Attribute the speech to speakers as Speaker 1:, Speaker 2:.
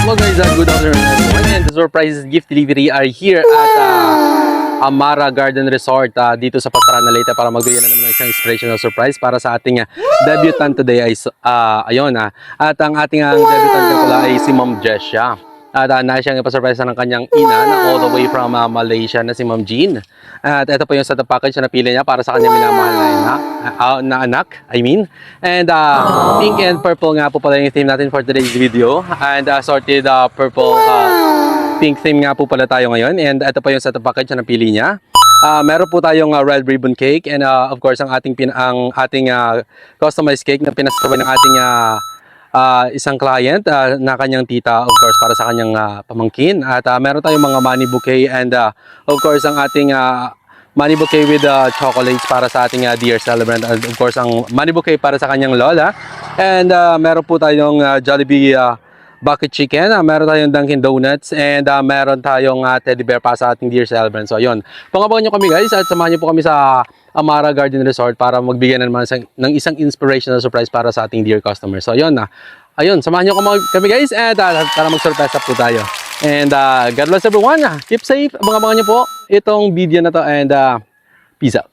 Speaker 1: Hello guys, good afternoon everyone, and the surprise gift delivery are here at Amara Garden Resort dito sa Pastrana, Leyte para magbigay na naman ng isang inspirational surprise para sa ating debutant today ay ayun at ang ating debutant ko pala ay si Ma'am Jessia. At nais siyang ipasurprise ng kanyang ina na all the way from Malaysia na si Ma'am Jean. At ito po yung setup package na napili niya para sa kanyang minamahal na anak, I mean. And pink and purple nga po pala yung theme natin for today's video. And sorted purple pink theme nga po pala tayo ngayon. And ito po yung setup package na napili niya. Meron po tayong red ribbon cake and of course ang ating customized cake na pinasabay ng ating isang client na kanyang tita, of course, para sa kanyang pamangkin. At meron tayong mga money bouquet and of course ang ating money bouquet with chocolates para sa ating dear celebrant, and of course ang money bouquet para sa kanyang lola. And meron po tayong Jollibee bucket chicken, meron tayong Dunkin Donuts, and meron tayong teddy bear para sa ating dear celebrant. So ayun, pangabangan nyo kami guys at samahan nyo po kami sa Amara Garden Resort para magbigay na naman ng isang inspirational surprise para sa ating dear customer. So ayun ayun, samahan nyo kami guys at para mag-surprise up po tayo. And God bless everyone, keep safe, abangan nyo po itong video na to, and peace out.